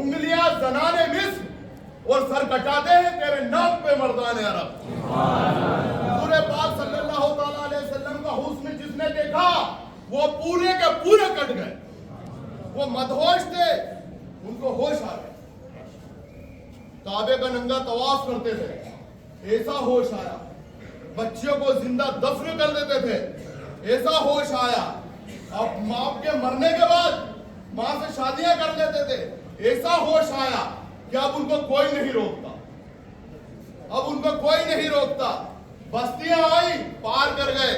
انگلیاں زنان مصر اور سر کٹاتے ہیں تیرے نام پہ مردان عرب. حضور پاک صلی اللہ تعالیٰ علیہ وسلم کا حسن جس نے دیکھا وہ پورے کے پورے کٹ گئے. وہ مدہوش تھے, ان کو ہوش آ گئے. کعبے کا ننگا طواف کرتے تھے, ایسا ہوش آیا. بچیوں کو زندہ دفن کر دیتے تھے, ایسا ہوش آیا. اب ماں کے مرنے کے بعد ماں سے شادیاں کر لیتے تھے, ایسا ہوش آیا کہ اب ان کو کوئی نہیں روکتا. اب ان کو کوئی نہیں روکتا. بستیاں آئی پار کر گئے,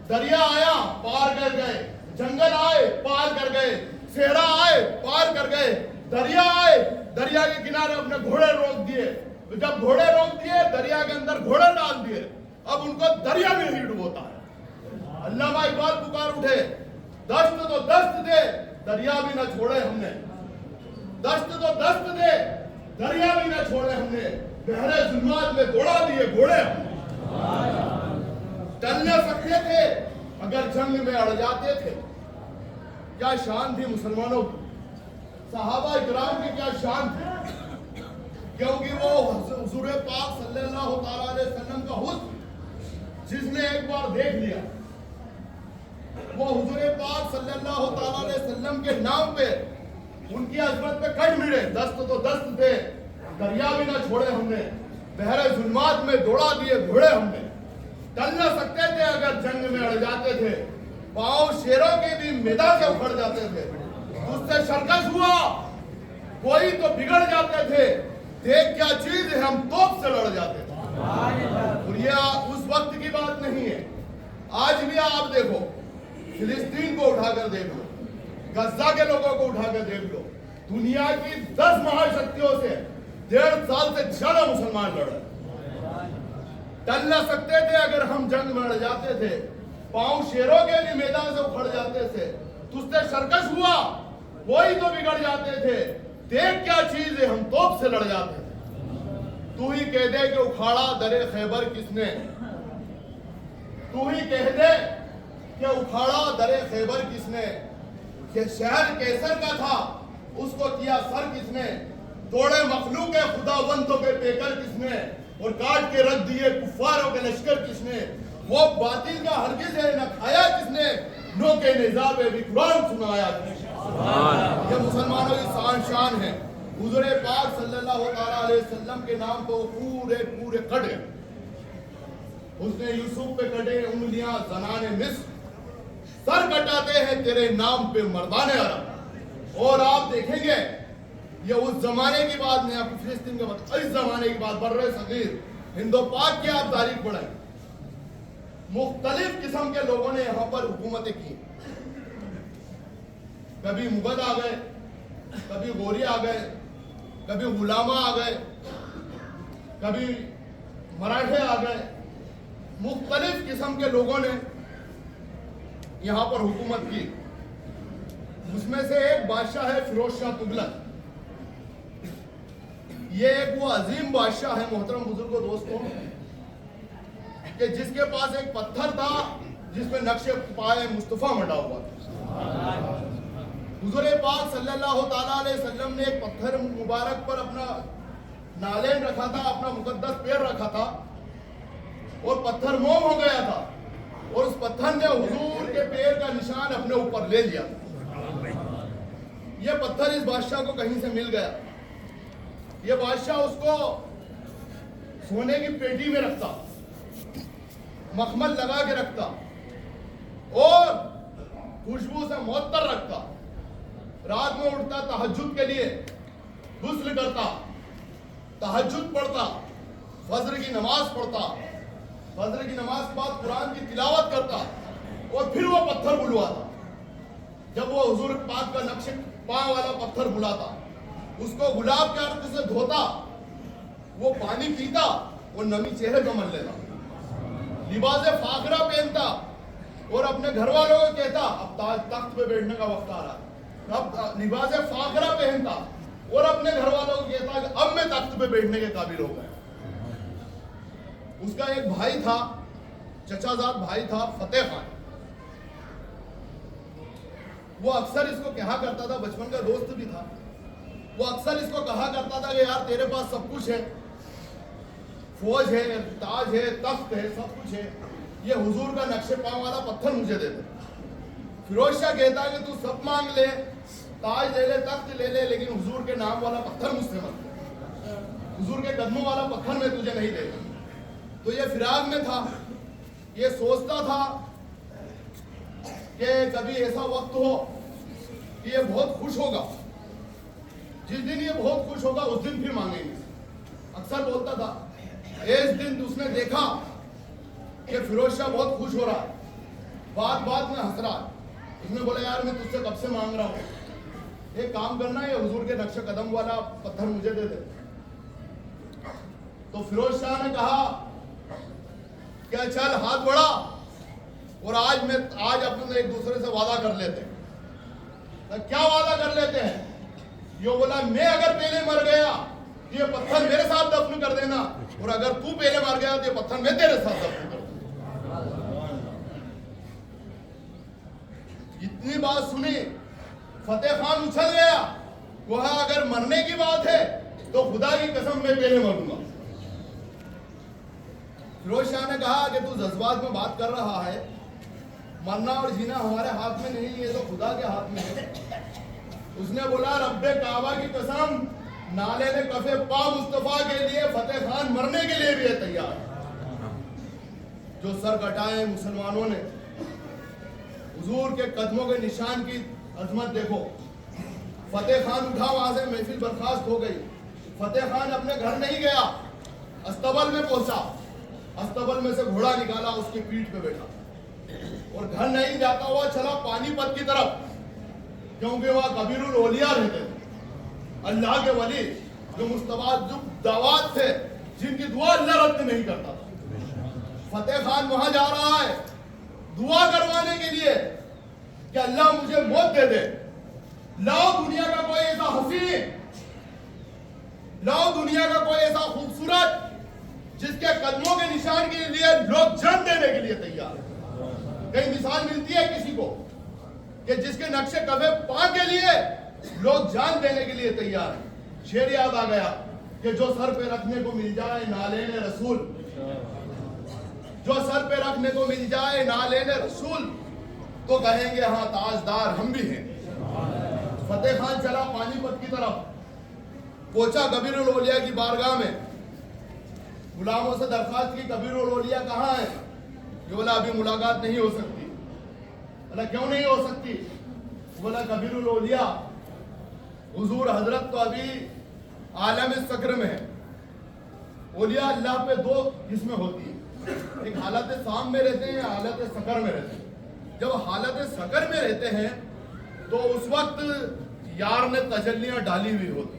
دریا آیا پار کر گئے, جنگل آئے پار کر گئے, صحرا آئے پار کر گئے, دریا آئے, دریا کے کنارے اپنے گھوڑے روک دیے. جب گھوڑے روک دیے دریا کے اندر گھوڑے ڈال دیے, اب ان کو دریا میں ہی ڈبوتا ہے. علامہ اقبال پکار اٹھے, دشت تو دست دے دریا بھی نہ چھوڑے ہم نے. دشت تو دست دے دریا بھی نہ چھوڑے ہم نے, بحر ظلمات میں دوڑا دیے گھوڑے ہم نے. ٹل نہ سکتے تھے اگر جنگ میں اڑ جاتے تھے. کیا شان تھی مسلمانوں کی, صحابہ اکرام کی کیا شان تھی. کیونکہ وہ حضور پاک صلی اللہ تعالیٰ علیہ وسلم کا حسن جس نے ایک بار دیکھ لیا, وہ حضور پاک صلی اللہ تعالیٰ علیہ وسلم کے نام پہ ان کی عظمت پہ کٹ ملے. دست تو دست دے دریا بھی نہ چھوڑے ہم نے, بحر ظلمات میں دوڑا دیے گھوڑے ہم نے. ٹل نہ سکتے تھے اگر جنگ میں اڑ جاتے تھے, پاؤں شیروں کے بھی میدان سے اکھڑ جاتے تھے. اس سے شرکش ہوا کوئی تو بگڑ جاتے تھے, دیکھ کیا چیز ہے ہم توپ سے لڑ جاتے تھے. اور یہ اس وقت کی بات نہیں ہے, آج بھی آپ دیکھو, فلسطین کو اٹھا کر دیکھ لو, غزہ کے لوگوں کو اٹھا کر دیکھ لو, دنیا کی 10 مہاشکتیوں سے 1.5 سال سے زیادہ مسلمان لڑے. ٹل نہ سکتے تھے اگر ہم جنگ میں اڑ جاتے تھے, پاؤں شیروں کے بھی میدان سے اکھڑ جاتے تھے. تجھ سے شرکش ہوا وہی تو بگڑ جاتے تھے, دیکھ کیا چیز ہے ہم توپ سے لڑ جاتے تھے. تو ہی کہہ دے کہ اکھاڑا در خیبر کس نے, تو ہی کہہ دے کہ اکھاڑا در خیبر کس نے. کہ شہر کیسر کا تھا اس کو کیا سر کس نے, توڑے مخلوق خدا بندوں کے پیکر کس نے, اور کاٹ کے رکھ دیے کفاروں کے لشکر کس نے. وہ باطل کا ہرگز ہے نہ کھایا کس نے, نو کے نظام بھی قرآن سنایا کس نے. یہ مسلمانوں کی شان ہے. حضور پاک صلی اللہ تعالیٰ علیہ وسلم کے نام کو پورے کٹ گئے. اس نے یوسف پہ کٹے انگلیاں زنان مصر, سر کٹاتے ہیں تیرے نام پہ مردان عرب. اور آپ دیکھیں گے یہ اس زمانے کی بات نہیں, آپ فلسطین کے بات, اس زمانے کی بات, بر صغیر ہند و پاک کی آپ تاریخ پڑھیں. مختلف قسم کے لوگوں نے یہاں پر حکومتیں کی. کبھی مغل آ گئے, کبھی غوری آ گئے, کبھی غلامہ آ گئے, کبھی مراٹھے آ گئے. مختلف قسم کے لوگوں نے یہاں پر حکومت کی. اس میں سے ایک بادشاہ ہے فیروز شاہ تغلق. یہ ایک وہ عظیم بادشاہ ہے محترم بزرگوں دوستوں, کہ جس کے پاس ایک پتھر تھا جس پہ نقش پائے مصطفیٰ منڈا ہوا تھا. حضور پاک صلی اللہ تعالیٰ علیہ وسلم نے ایک پتھر مبارک پر اپنا نالین رکھا تھا, اپنا مقدس پیر رکھا تھا, اور پتھر موم ہو گیا تھا, اور اس پتھر نے حضور کے پیر کا نشان اپنے اوپر لے لیا. یہ پتھر اس بادشاہ کو کہیں سے مل گیا. یہ بادشاہ اس کو سونے کی پیٹی میں رکھتا, مخمل لگا کے رکھتا, اور خوشبو سے معطر رکھتا. رات میں اٹھتا تہجد کے لیے, غسل کرتا, تہجد پڑھتا, فجر کی نماز پڑھتا, فجر کی نماز کے بعد قرآن کی تلاوت کرتا, اور پھر وہ پتھر بلواتا. جب وہ حضور پاک کا نقش پاؤں والا پتھر بلاتا, اس کو گلاب کے عرق سے دھوتا, وہ پانی پیتا, وہ نمی چہرے پہ مل لیتا, لباس فاخرہ پہنتا, اور اپنے گھر والوں کو کہتا اب تخت پہ بیٹھنے کا وقت آ رہا ہے. اب لباس فاخرہ پہنتا, اور اپنے گھر والوں کو کہتا کہ اب میں تخت پہ بیٹھنے کے قابل ہو گیا. اس کا ایک بھائی تھا, چچا زاد بھائی تھا, فتح خان. وہ اکثر اس کو کہا کرتا تھا, بچپن کا دوست بھی تھا, وہ اکثر اس کو کہا کرتا تھا کہ یار تیرے پاس سب کچھ ہے، فوج ہے، تاج ہے، تخت ہے، سب کچھ ہے، یہ حضور کا نقش پاؤں والا پتھر مجھے دے دے۔ فیروز شاہ کہتا ہے کہ تو سب مانگ لے، تاج لے لے، تخت لے لے، لیکن حضور کے نام والا پتھر مجھ سے مت لے، حضور کے قدموں والا پتھر میں تجھے نہیں دے گا۔ تو یہ فراق میں تھا، یہ سوچتا تھا کہ کبھی ایسا وقت ہو کہ یہ بہت خوش ہوگا، جس دن یہ بہت خوش ہوگا اس دن پھر مانگیں گے۔ اکثر بولتا تھا، اس دن اس نے دیکھا کہ فیروز شاہ بہت خوش ہو رہا ہے، بات بات میں ہنس رہا ہے، اس نے بولا یار میں تجھ سے کب سے مانگ رہا ہوں، ایک کام کرنا ہے، حضور کے نقش قدم والا پتھر مجھے دے دے۔ تو فیروز شاہ نے کہا کہ چل ہاتھ بڑھا اور آج اپنے ایک دوسرے سے وعدہ کر لیتے ہیں۔ کیا وعدہ کر لیتے ہیں؟ یہ بولا میں اگر پہلے مر گیا تو یہ پتھر میرے ساتھ دفن کر دینا، اور اگر تو پہلے مر گیا تو یہ پتھر میں تیرے ساتھ دفن کر دینا۔ اتنی بات سنی فتح خان اچھل گیا، کہا اگر مرنے کی بات ہے تو خدا کی قسم میں پہلے مروں گا۔ فیروز شاہ نے کہا کہ تو جذبات میں بات کر رہا ہے، مرنا اور جینا ہمارے ہاتھ میں نہیں، یہ تو خدا کے ہاتھ میں ہے۔ اس نے بولا رب کعبہ کی قسم، نالے نے کفے پا مصطفیٰ کے لیے فتح خان مرنے کے لیے بھی ہے تیار۔ جو سر کٹائے مسلمانوں نے، حضور کے قدموں کے نشان کی عظمت دیکھو۔ فتح خان اٹھا، وہاں سے محفل برخاست ہو گئی۔ فتح خان اپنے گھر نہیں گیا، استبل میں پہنچا، استبل میں سے گھوڑا نکالا، اس کی پیٹھ پہ بیٹھا، اور گھر نہیں جاتا ہوا چلا پانی پت کی طرف، کیونکہ وہاں کبیر الاولیاء رہتے تھے، اللہ کے ولی جو مستباد دعوات تھے، جن کی دعا اللہ رد نہیں کرتا تھا۔ فتح خان وہاں جا رہا ہے دعا کروانے کے لیے کہ اللہ مجھے موت دے دے، لاؤ دنیا کا کوئی ایسا حسین، لاؤ دنیا کا کوئی ایسا خوبصورت جس کے قدموں کے نشان کے لیے لوگ جان دینے کے لیے تیار ہیں۔ کئی مثال ملتی ہے کسی کو کہ جس کے نقش قدم پا کے لیے لوگ جان دینے کے لیے تیار ہیں۔ شعر یاد آ گیا کہ جو سر پہ رکھنے کو مل جائے نالین رسول، جو سر پہ رکھنے کو مل جائے نالین رسول، تو کہیں گے ہاں تاجدار ہم بھی ہیں۔ فتح خان چلا پانی پت کی طرف، پہنچا کبیر الاولیاء کی بارگاہ میں، غلاموں سے درخواست کی کبیر الاولیاء کہاں ہے؟ یہ بولا ابھی ملاقات نہیں ہو سکتی۔ بولا کیوں نہیں ہو سکتی؟ بولا کبیر الاولیاء حضور حضرت تو ابھی عالم سکر میں ہے۔ اولیاء اللہ پہ دو قسمیں ہوتی ہیں، ایک حالت سام میں رہتے ہیں، حالت سکر میں رہتے ہیں۔ جب حالت سکر میں رہتے ہیں تو اس وقت یار نے تجلیاں ڈالی ہوئی ہوتی،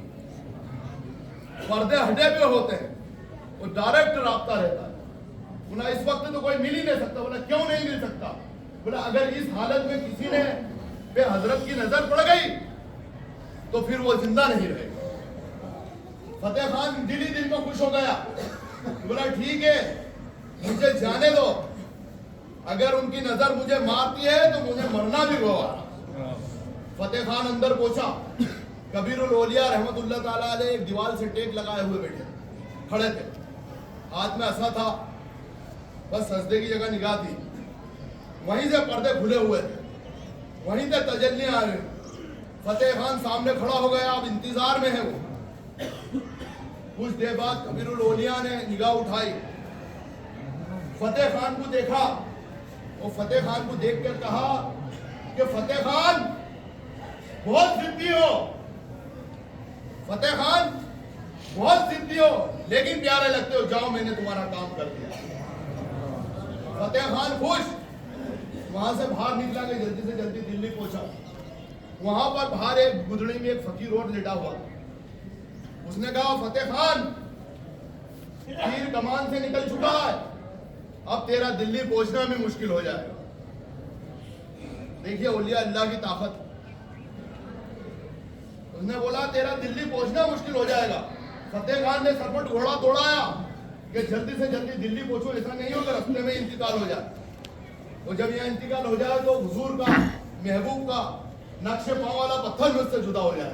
پردے ہٹے ہوئے ہوتے ہیں، وہ ڈائریکٹ رابطہ رہتا ہے۔ بولا اس وقت تو کوئی مل ہی نہیں سکتا۔ بولا کیوں نہیں مل سکتا؟ بولا اگر اس حالت میں کسی نے پہ حضرت کی نظر پڑ گئی تو پھر وہ زندہ نہیں رہے گا۔ فتح خان دل ہی دل میں خوش ہو گیا، بولا ٹھیک ہے مجھے جانے دو، اگر ان کی نظر مجھے مارتی ہے تو مجھے مرنا بھی گوارا۔ فتح خان اندر پہنچا، کبیر الاولیاء رحمت اللہ تعالیٰ علیہ ایک دیوار سے ٹیک لگائے ہوئے بیٹھے کھڑے تھے، ہاتھ میں عصا تھا، بس سجدے کی جگہ نگاہ تھی، وہیں سے پردے کھلے ہوئے تھے، وہیں سے تجلیاں آ رہی۔ فتح خان سامنے کھڑا ہو گیا، اب انتظار میں ہے وہ۔ کچھ دیر بعد کبیر الاولیاء نے نگاہ اٹھائی، فتح خان کو دیکھا، اور فتح خان کو دیکھ کر کہا کہ فتح خان بہت ضدی ہو، فتح خان بہت ضدی ہو، لیکن پیارے لگتے ہو، جاؤ میں نے تمہارا کام کر دیا۔ فتح خان خوش، وہاں سے باہر نکلا کہ جلدی سے جلدی دلی پہنچا۔ وہاں پر باہر ایک گدڑی میں ایک فقیر اور لیٹا ہوا، اس نے کہا فتح خان تیر کمان سے نکل چکا ہے، اب تیرا دلی پہنچنا میں مشکل ہو جائے گا۔ دیکھیے اولیاء اللہ کی طاقت، اس نے بولا تیرا دلی پہنچنا مشکل ہو جائے گا۔ فتح خان نے سرپٹ گھوڑا دوڑایا کہ جلدی سے جلدی دلی پہنچو، ایسا نہیں ہو کہ رستے میں انتقال ہو جائے، اور جب یہاں انتقال ہو جائے تو حضور کا محبوب کا نقش پاؤں والا پتھر مجھ سے جدا ہو جائے۔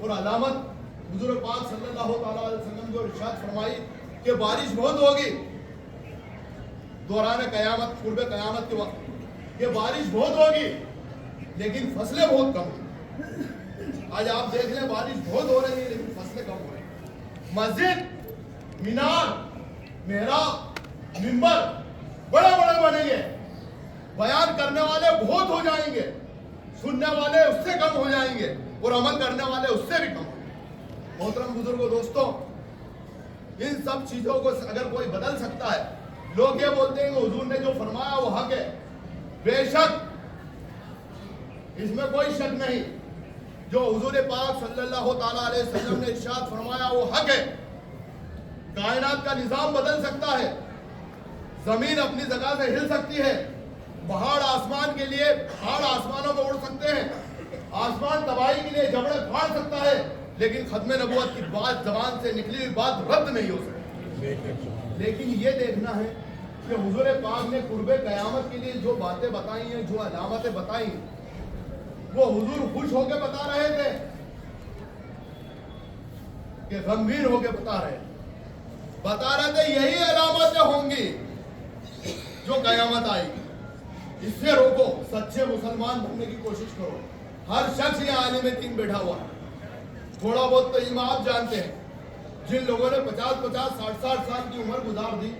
اور علامت حضور پاک صلی اللہ تعالیٰ علیہ وسلم جو ارشاد فرمائی کہ بارش بہت ہوگی دوران قیامت، قرب قیامت کے وقت، کہ بارش بہت ہوگی لیکن فصلیں بہت کم ہیں۔ آج آپ دیکھ لیں بارش بہت ہو رہی ہے لیکن فصلیں کم ہو رہی ہیں۔ مسجد، مینار، محراب، منبر بڑے بڑے بنیں گے، بیان کرنے والے بہت ہو جائیں گے، سننے والے اس سے کم ہو جائیں گے اور عمل کرنے والے اس سے بھی کم ہو جائیں گے۔ محترم بزرگوں، دوستوں، ان سب چیزوں کو اگر کوئی بدل سکتا ہے، لوگ یہ بولتے ہیں کہ حضور نے جو فرمایا وہ حق ہے، بے شک اس میں کوئی شک نہیں، جو حضور پاک صلی اللہ تعالیٰ علیہ وسلم نے ارشاد فرمایا وہ حق ہے۔ کائنات کا نظام بدل سکتا ہے، زمین اپنی جگہ سے ہل سکتی ہے، پہاڑ آسمان کے لیے پہاڑ آسمانوں میں اڑ سکتے ہیں، آسمان تباہی کے لیے جبڑے پھاڑ سکتا ہے، لیکن ختم نبوت کی بات زبان سے نکلی ہوئی بات رد نہیں ہو سکتی۔ لیکن یہ دیکھنا ہے کہ حضور پاک نے قرب قیامت کے لیے جو باتیں بتائی ہیں، جو علامتیں بتائی ہیں، وہ حضور خوش ہو کے بتا رہے تھے کہ غمگین ہو کے بتا رہے تھے یہی علامتیں ہوں گی جو قیامت آئے گی، اس سے روکو، سچے مسلمان بننے کی کوشش کرو۔ ہر شخص یہ عالم دین بیٹھا ہوا ہے، تھوڑا بہت تو علم آپ جانتے ہیں، جن لوگوں نے 50-50 60-60 سال کی عمر گزار دی،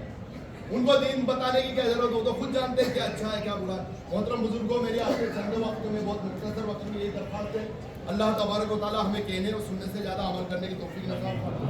ان کو دین بتانے کی کیا ضرورت ہو، تو خود جانتے ہیں کیا اچھا ہے کیا برا ہے۔ محترم بزرگوں، میری آپ کے چند وقت میں بہت مختصر وقت میں یہی درخواست ہے، اللہ تبارک و تعالیٰ ہمیں کہنے اور سننے سے زیادہ عمل کرنے کی توفیق نصیب فرمائے۔